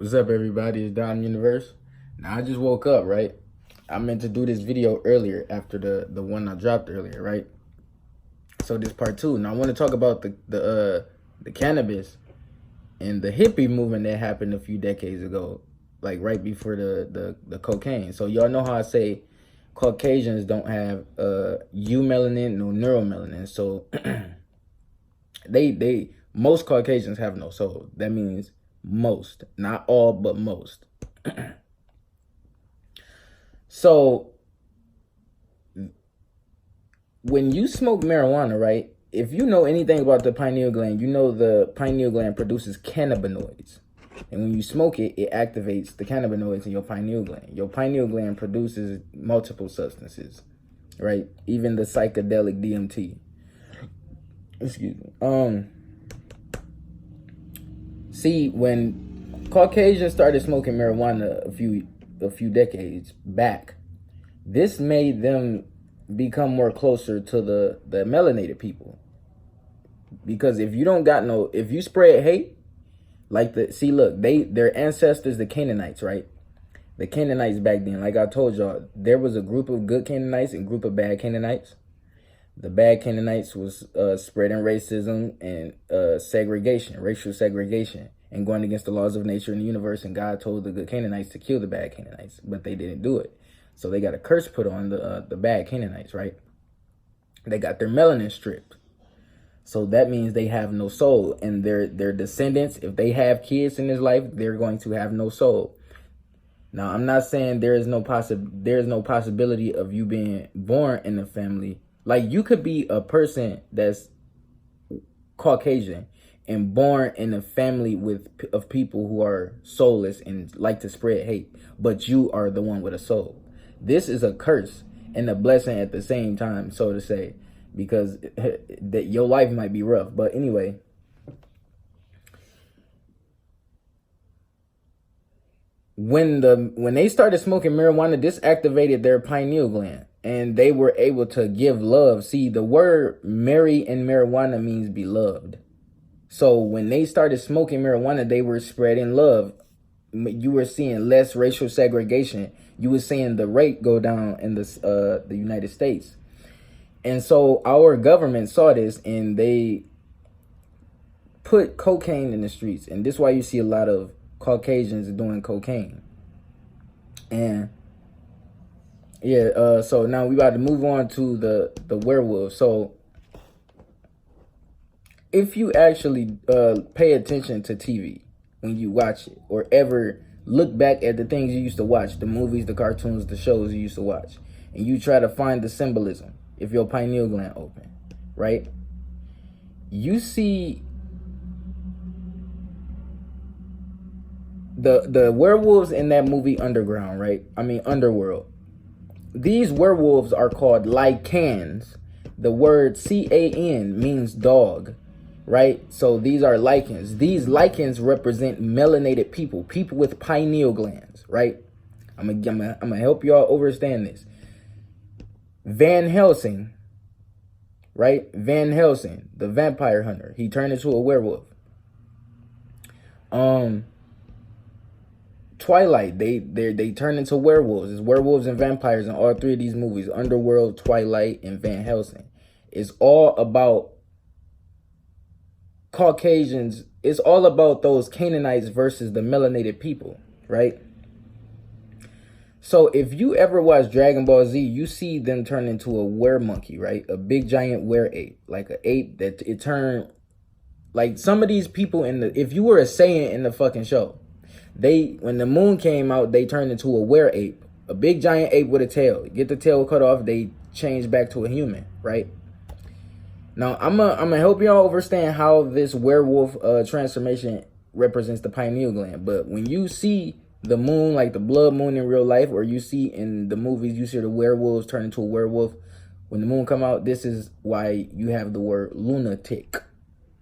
What's up, everybody? It's Dom Universe. Now, I just woke up, right? I meant to do this video earlier after the one I dropped earlier, right? So this part two. Now, I want to talk about the cannabis and the hippie movement that happened a few decades ago, like right before the cocaine. So y'all know how I say Caucasians don't have eumelanin, no neuromelanin. So they most Caucasians have no soul. That means most, not all, but most. So when you smoke marijuana, right? If you know anything about the pineal gland, you know the pineal gland produces cannabinoids. And when you smoke it, it activates the cannabinoids in your pineal gland. Your pineal gland produces multiple substances, right? Even the psychedelic DMT. Excuse me. See, when Caucasians started smoking marijuana a few decades back, this made them become more closer to the melanated people. Because if you spread hate, look, their ancestors, the Canaanites, right? The Canaanites back then, like I told y'all, there was a group of good Canaanites and a group of bad Canaanites. The bad Canaanites was spreading racism and segregation, racial segregation, and going against the laws of nature and the universe. And God told the good Canaanites to kill the bad Canaanites, but they didn't do it. So they got a curse put on the bad Canaanites, right? They got their melanin stripped. So that means they have no soul, and their descendants, if they have kids in this life, they're going to have no soul. Now, I'm not saying there is no possibility of you being born in a family. Like, you could be a person that's Caucasian and born in a family of people who are soulless and like to spread hate, but you are the one with a soul. This is a curse and a blessing at the same time, so to say, because that your life might be rough. But anyway, when they started smoking marijuana, this activated their pineal gland, and they were able to give love. See, the word Mary in marijuana means beloved. So when they started smoking marijuana, they were spreading love. You were seeing less racial segregation. You were seeing the rate go down in the United States. And so our government saw this, and they put cocaine in the streets. And this is why you see a lot of Caucasians doing cocaine. And yeah, so now we about to move on to the werewolf. So if you actually pay attention to TV when you watch it, or ever look back at the things you used to watch, the movies, the cartoons, the shows you used to watch, and you try to find the symbolism, if your pineal gland open, right? You see the werewolves in that movie Underground, right? I mean Underworld. These werewolves are called lycans. The word C-A-N means dog, right? So these are lycans. These lycans represent melanated people, people with pineal glands, right? I'm gonna help y'all understand this. Van Helsing, right? Van Helsing, the vampire hunter, he turned into a werewolf. Twilight, they turn into werewolves. It's werewolves and vampires in all three of these movies: Underworld, Twilight, and Van Helsing. It's all about Caucasians. It's all about those Canaanites versus the melanated people, right? So if you ever watch Dragon Ball Z, you see them turn into a were-monkey, right? A big giant were-ape, like an ape that it turned, like some of these people if you were a Saiyan in the fucking show, when the moon came out, they turned into a were-ape, a big giant ape with a tail. Get the tail cut off, they change back to a human, right? Now, I'm gonna help y'all understand how this werewolf transformation represents the pineal gland. But when you see the moon, like the blood moon in real life, or you see in the movies, you see the werewolves turn into a werewolf. When the moon come out, this is why you have the word lunatic.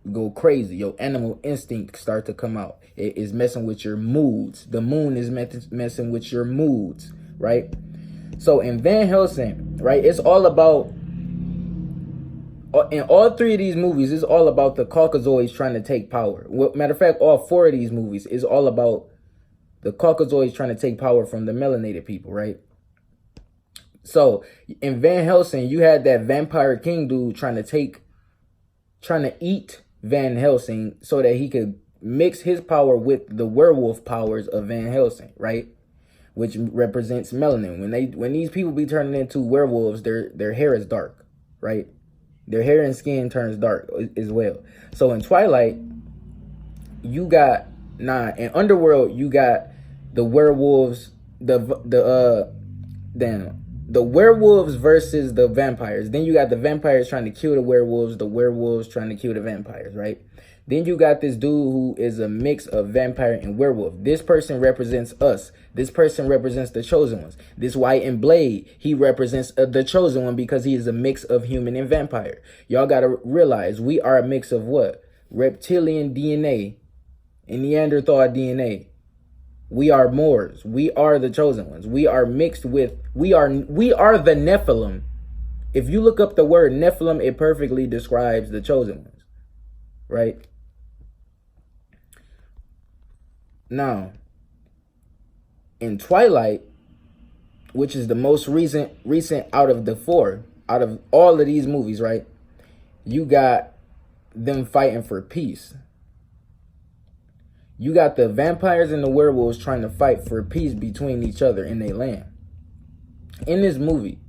You go crazy. Your animal instinct start to come out. It is messing with your moods. The moon is messing with your moods, right? So in Van Helsing, right, it's all about, in all three of these movies, it's all about the Caucasoids trying to take power. Matter of fact, all four of these movies is all about The Caucasoids trying to take power from the melanated people, right? So in Van Helsing, you had that vampire king dude trying to eat Van Helsing so that he could mix his power with the werewolf powers of Van Helsing, right? Which represents melanin. When these people be turning into werewolves, their hair is dark, right? Their hair and skin turns dark as well. So in Twilight, you got in Underworld, you got the werewolves, the werewolves versus the vampires. Then you got the vampires trying to kill the werewolves trying to kill the vampires, right? Then you got this dude who is a mix of vampire and werewolf. This person represents us. This person represents the chosen ones. This white and Blade, he represents the chosen one because he is a mix of human and vampire. Y'all got to realize we are a mix of what? Reptilian DNA and Neanderthal DNA. We are Moors. We are the chosen ones. We are mixed with, we are the Nephilim. If you look up the word Nephilim, it perfectly describes the chosen ones, right? Now, in Twilight, which is the most recent out of the four, out of all of these movies, right? You got them fighting for peace. You got the vampires and the werewolves trying to fight for peace between each other in their land. In this movie,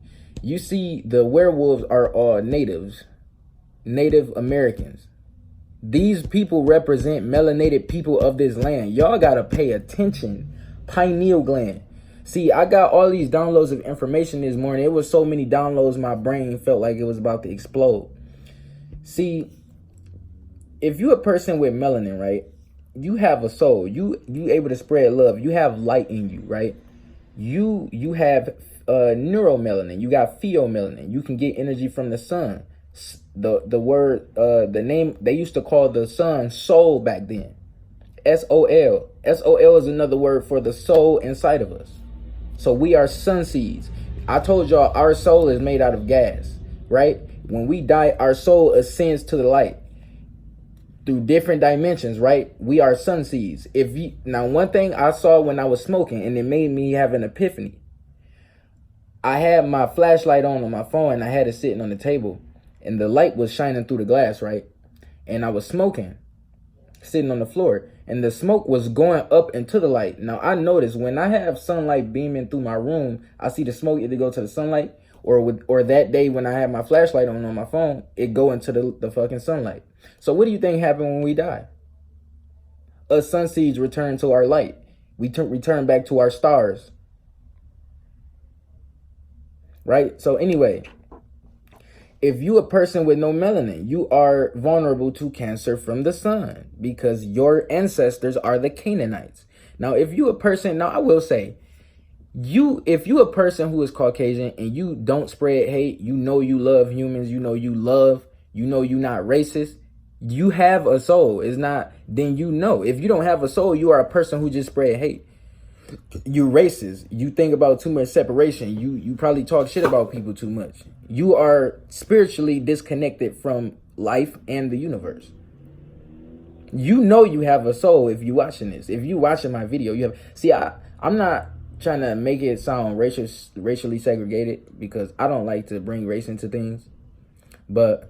you see the werewolves are all Native Americans. These people represent melanated people of this land. Y'all gotta pay attention. Pineal gland. See, I got all these downloads of information this morning. It was so many downloads, my brain felt like it was about to explode. See, if you're a person with melanin, right? You have a soul. You able to spread love. You have light in you, right? You have neuromelanin. You got pheomelanin. You can get energy from the sun. The name they used to call the sun soul back then. SOL. SOL is another word for the soul inside of us. So we are sun seeds. I told y'all our soul is made out of gas, right? When we die, our soul ascends to the light through different dimensions, right? We are sun seeds. Now, one thing I saw when I was smoking, and it made me have an epiphany. I had my flashlight on my phone, and I had it sitting on the table, and the light was shining through the glass, right? And I was smoking, sitting on the floor, and the smoke was going up into the light. Now, I noticed when I have sunlight beaming through my room, I see the smoke either go to the sunlight, or that day when I had my flashlight on my phone, it go into the fucking sunlight. So what do you think happened when we die? Us sun seeds return to our light. We return back to our stars. Right? So anyway, if you a person with no melanin, you are vulnerable to cancer from the sun because your ancestors are the Canaanites. Now, if you a person, now I will say, if you a person who is Caucasian and you don't spread hate, you know you love humans, you know you you're not racist, you have a soul. It's not, then you know. If you don't have a soul, you are a person who just spread hate. You racist. You think about too much separation. You probably talk shit about people too much. You are spiritually disconnected from life and the universe. You know you have a soul if you watching this. If you watching my video, you have. See, I'm not trying to make it sound racially segregated because I don't like to bring race into things. But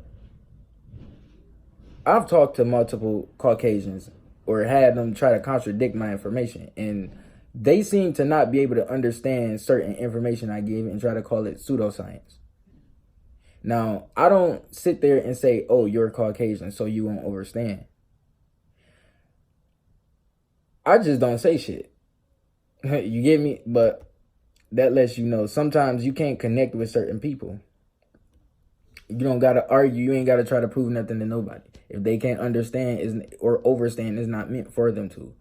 I've talked to multiple Caucasians or had them try to contradict my information, and they seem to not be able to understand certain information I give and try to call it pseudoscience. Now, I don't sit there and say, oh, you're Caucasian, so you won't understand. I just don't say shit. You get me? But that lets you know sometimes you can't connect with certain people. You don't got to argue. You ain't got to try to prove nothing to nobody. If they can't understand or overstand, it's not meant for them to.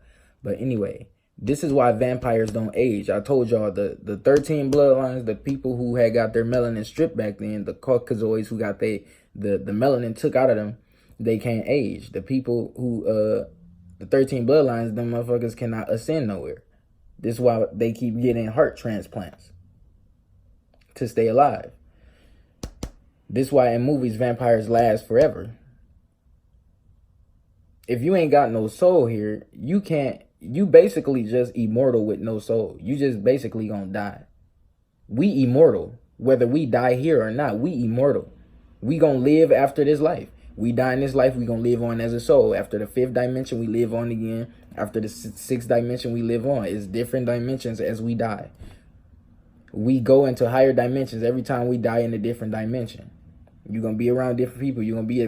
But anyway, this is why vampires don't age. I told y'all the 13 bloodlines, the people who had got their melanin stripped back then, the Caucasoids who got the melanin took out of them, they can't age. The people who, the 13 bloodlines, them motherfuckers cannot ascend nowhere. This is why they keep getting heart transplants to stay alive. This is why in movies vampires last forever. If you ain't got no soul here, you can't you basically just immortal with no soul. You just basically gonna die. We immortal. Whether we die here or not, we immortal. We gonna live after this life. We die in this life, we gonna live on as a soul. After the 5th dimension, we live on again. After the 6th dimension, we live on. It's different dimensions as we die. We go into higher dimensions every time we die in a different dimension. You're gonna be around different people. You're gonna be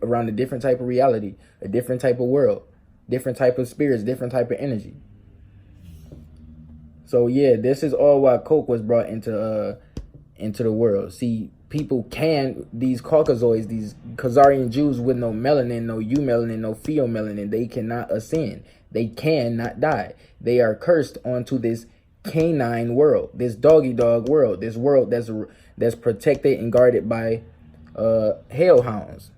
around a different type of reality, a different type of world, different type of spirits, different type of energy. So yeah, this is all why coke was brought into the world. See, people these Caucasoids, these Khazarian Jews with no melanin, no eumelanin, no pheomelanin, they cannot ascend. They cannot die. They are cursed onto this canine world, this doggy dog world, this world that's protected and guarded by hellhounds.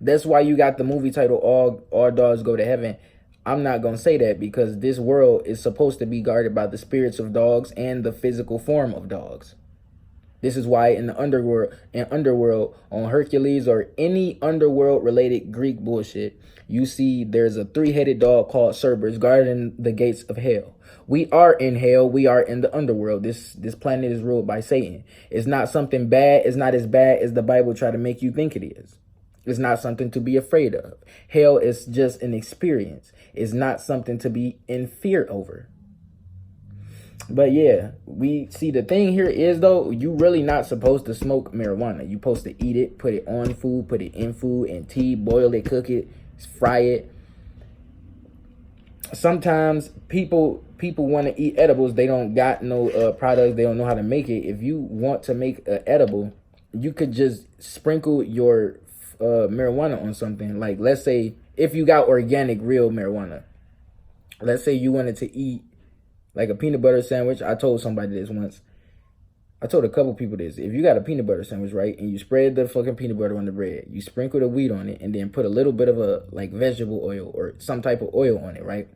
That's why you got the movie title All Dogs Go to Heaven. I'm not gonna say that because this world is supposed to be guarded by the spirits of dogs and the physical form of dogs. This is why in the underworld on Hercules or any underworld related Greek bullshit, you see there's a 3-headed dog called Cerberus guarding the gates of hell. We are in hell. We are in the underworld. This planet is ruled by Satan. It's not something bad. It's not as bad as the Bible try to make you think it is. It's not something to be afraid of. Hell is just an experience. It's not something to be in fear over. But yeah, we see the thing here is though, you really not supposed to smoke marijuana. You supposed to eat it, put it on food, put it in food and tea, boil it, cook it, fry it. Sometimes people want to eat edibles. They don't got no products. They don't know how to make it. If you want to make an edible, you could just sprinkle your marijuana on something. Like, let's say if you got organic real marijuana, let's say you wanted to eat like a peanut butter sandwich. I told somebody this once. I told a couple people this. If you got a peanut butter sandwich, right, and you spread the fucking peanut butter on the bread, you sprinkle the weed on it, and then put a little bit of a like vegetable oil or some type of oil on it, right?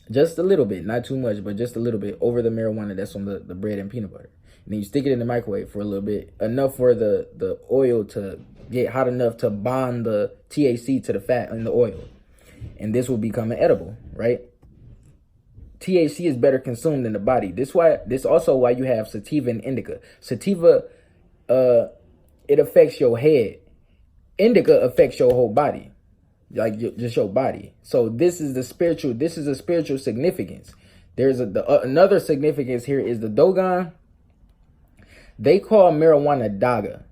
Just a little bit, not too much, but just a little bit over the marijuana that's on the bread and peanut butter. And then you stick it in the microwave for a little bit, enough for the oil to get hot enough to bond the THC to the fat in the oil. And this will become an edible, right? THC is better consumed in the body. This also why you have sativa and indica. Sativa, it affects your head. Indica affects your whole body, like just your body. So this is a spiritual significance. There's another significance here is the Dogon. They call marijuana daga.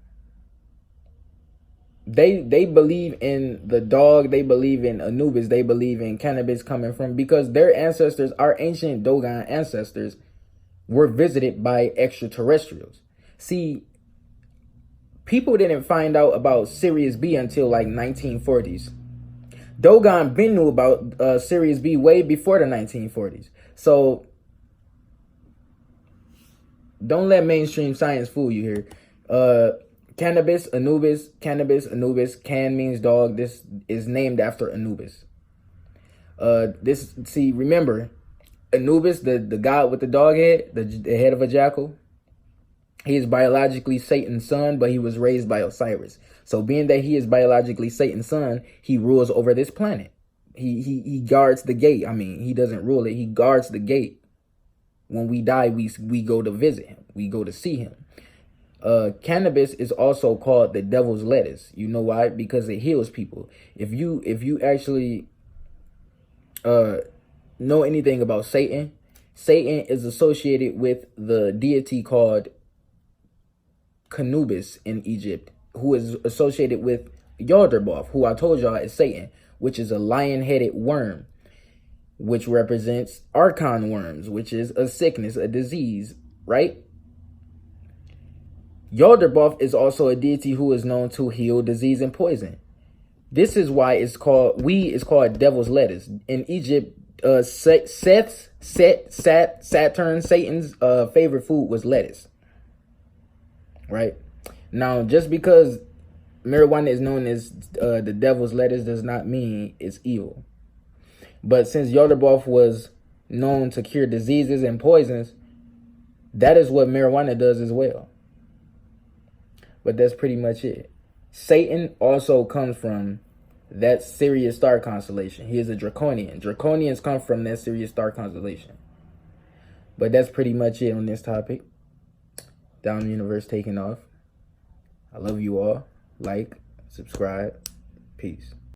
They believe in the dog. They believe in Anubis. They believe in cannabis coming from, because their ancestors, our ancient Dogon ancestors, were visited by extraterrestrials. See, people didn't find out about Sirius B until like 1940s. Dogon been knew about Sirius B way before the 1940s. So don't let mainstream science fool you here. Cannabis, Anubis, can means dog. This is named after Anubis. Remember, Anubis, the god with the dog head, the head of a jackal, he is biologically Satan's son, but he was raised by Osiris. So being that he is biologically Satan's son, he rules over this planet. He guards the gate. I mean, he doesn't rule it. He guards the gate. When we die, we go to visit him. We go to see him. Cannabis is also called the devil's lettuce. You know why? Because it heals people. If you actually know anything about Satan, Satan is associated with the deity called Canubis in Egypt, who is associated with Yaldabaoth, who I told y'all is Satan, which is a lion-headed worm, which represents archon worms, which is a sickness, a disease, right? Yaldabaoth is also a deity who is known to heal disease and poison. This is why it's called devil's lettuce. In Egypt, Satan's favorite food was lettuce. Right? Now, just because marijuana is known as the devil's lettuce does not mean it's evil. But since Yaldabaoth was known to cure diseases and poisons, that is what marijuana does as well. But that's pretty much it. Satan also comes from that Sirius star constellation. He is a Draconian. Draconians come from that Sirius star constellation. But that's pretty much it on this topic. Down Universe taking off. I love you all. Like, subscribe. Peace.